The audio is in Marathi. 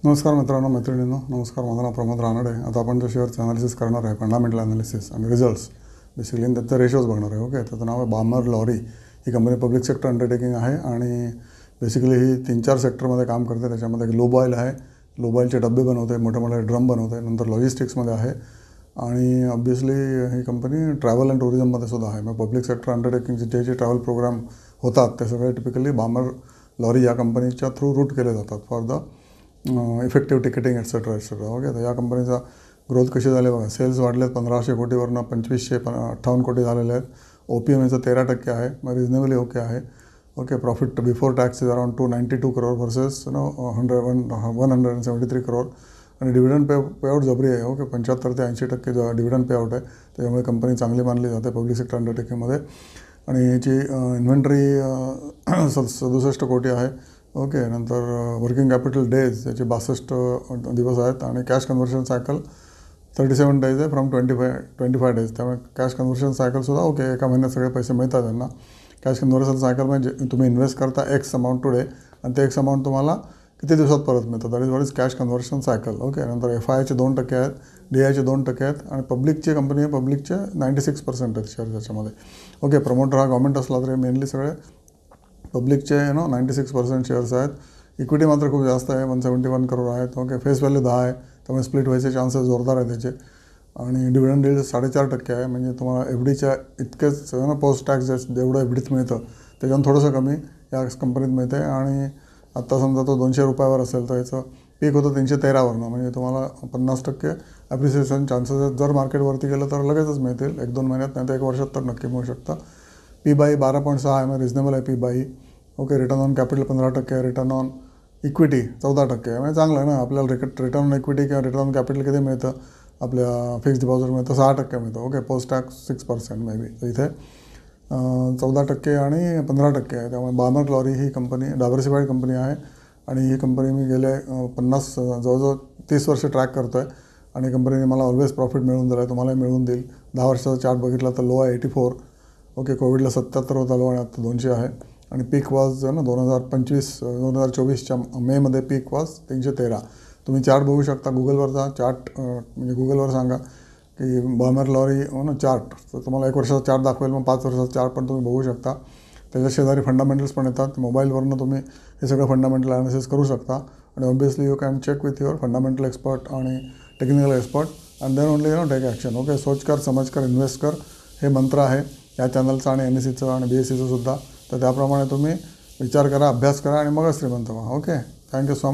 नमस्कार मित्रांनो, मैत्रिणींनो, नमस्कार. माझं नाव प्रमोद रानडे. आता आपण जो शेअरचं ॲनालिसिस करणार आहे, फंडामेंटल ॲनालिसिस आणि रिझल्ट्स बेसिकली त्याचं रेशोज बघणार आहे. ओके, त्याचं नाव आहे बामर लॉरी. ही कंपनी पब्लिक सेक्टर अंडरटेकिंग आहे आणि बेसिकली ही 3-4 सेक्टरमध्ये काम करते. त्याच्यामध्ये ग्लोब ऑईल आहे, ग्लोब ऑईलचे डबे बनवते, मोठे मोठे ड्रम बनवते. नंतर लॉजिस्टिक्समध्ये आहे आणि ऑब्वियसली ही कंपनी ट्रॅव्हल अँड टुरिझममध्ये सुद्धा आहे. मग पब्लिक सेक्टर अंडरटेकिंगचे जे ट्रॅव्हल प्रोग्राम होतात ते सगळे टिपिकली बामर लॉरी या कंपनीच्या थ्रू रूट केले जातात for the effective ticketing etcetera etcetera. Okay, तर या कंपनीचा ग्रोथ कशी झाली बघा. सेल्स वाढलेत 1500 कोटीवरनं 2558 कोटी झालेले आहेत. OPM 13% आहे, मग रिजनेबली ओके आहे. Okay, profit before tax is around 292 crore versus 173 crore. आणि डिव्हिडंड पेआउट जबरी आहे. ओके, 75 ते 80% जो डिव्हिडंड पेआउट आहे, त्याच्यामुळे कंपनी चांगली मानली जाते पब्लिक सेक्टर अंडरटेकिंगमध्ये. आणि याची इन्व्हेंटरी 67 कोटी आहे. ओके, नंतर वर्किंग कॅपिटल डेज त्याचे 62 दिवस आहेत आणि कॅश कन्व्हर्शन सायकल 37 डेज आहे फ्रॉम 25 डेज. त्यामुळे कॅश कन्व्हर्शन सायकलसुद्धा ओके, एका महिन्यात सगळे पैसे मिळतात त्यांना. कॅश कन्व्हर्शन सायकल म्हणजे तुम्ही इन्व्हेस्ट करता एक्स अमाऊंट टुडे आणि ते एक्स अमाऊंट तुम्हाला किती दिवसात परत मिळतं. That is what is cash conversion cycle. Okay, नंतर FIIचे 2% आहेत, DIचे 2% आहेत आणि पब्लिकची कंपनी आहे. पब्लिकचे 96% आहेत शेअर त्याच्यामध्ये. ओके, प्रमोटर हा गव्हर्नमेंट असला तरी मेनली सगळे पब्लिकचे 96% शेअर्स आहेत. इक्विटी मात्र खूप जास्त आहे, 171 करोड आहेत. ओके, फेस व्हॅल्यू 10 आहे, त्यामुळे स्प्लिट व्हायचे चान्सेस जोरदार आहे त्याचे. आणि डिव्हिडंड यील्ड 4.5% आहे, म्हणजे तुम्हाला FDच्या इतकेच पोस्ट टॅक्स जेवढं FDत मिळतं त्याच्यानं थोडंसं कमी या कंपनीत मिळते. आणि आत्ता समजा तो 200 रुपयावर असेल तर याचं पीक होतं 313वरनं, म्हणजे तुम्हाला 50% ॲप्रिसिएशन चान्सेस आहेत. जर मार्केटवरती गेलं तर लगेचच मिळतील, 1-2 महिन्यात, नाही तर 1 वर्षात तर नक्की मिळू शकतं. P/E 12.6 आहे, म्हणजे रिजनेबल आहे P/E. Okay, return on capital 15% आहे, रिटर्न ऑन इक्विटी 14% आहे, म्हणजे चांगलं आहे ना. आपल्याला रिटर्न ऑन इक्विटी किंवा रिटर्न ऑन कॅपिटल किती मिळतं, आपल्या फिक्स्ड डिपॉझिट मिळतं 6% मिळतं. Okay, post tax 6% may be. तर इथे 14% आणि 15% आहे. त्यामुळे बामर लॉरी ही कंपनी डायव्हर्सिफाईड कंपनी आहे आणि ही कंपनी मी गेले 50 जवळजवळ 30 वर्ष ट्रॅक करतो आहे आणि कंपनीने मला ऑलवेज प्रॉफिट मिळवून दिलं आहे, तुम्हालाही मिळवून देईल. 10 वर्षाचा चार्ट बघितला तर लो आहे 84. ओके, कोविडला 77 होता लो आणि आता 200 आहे. आणि पीक वॉज 2024च्या मेमध्ये पीक वॉज 313. तुम्ही चार्ट बघू शकता गुगलवरचा. चार्ट म्हणजे गुगलवर सांगा की बामर लॉरी चार्ट, तर तुम्हाला 1 वर्षाचा चार्ट दाखवेल, मग 5 वर्षाचा चार्ट पण तुम्ही बघू शकता. त्याच्या शेजारी फंडामेंटल्स पण येतात. मोबाईलवरनं तुम्ही हे सगळं फंडामेंटल ॲनालिसिस करू शकता. आणि obviously you can check with your fundamental expert आणि technical expert and then only take action. Okay, सोच कर, समज कर, इन्व्हेस्ट कर, हे मंत्र आहे या चॅनलचं आणि NSEचं आणि BSEचं सुद्धा. तर त्याप्रमाणे तुम्ही विचार करा, अभ्यास करा आणि मगच श्रीमंत व्हा. Okay, thank you so much.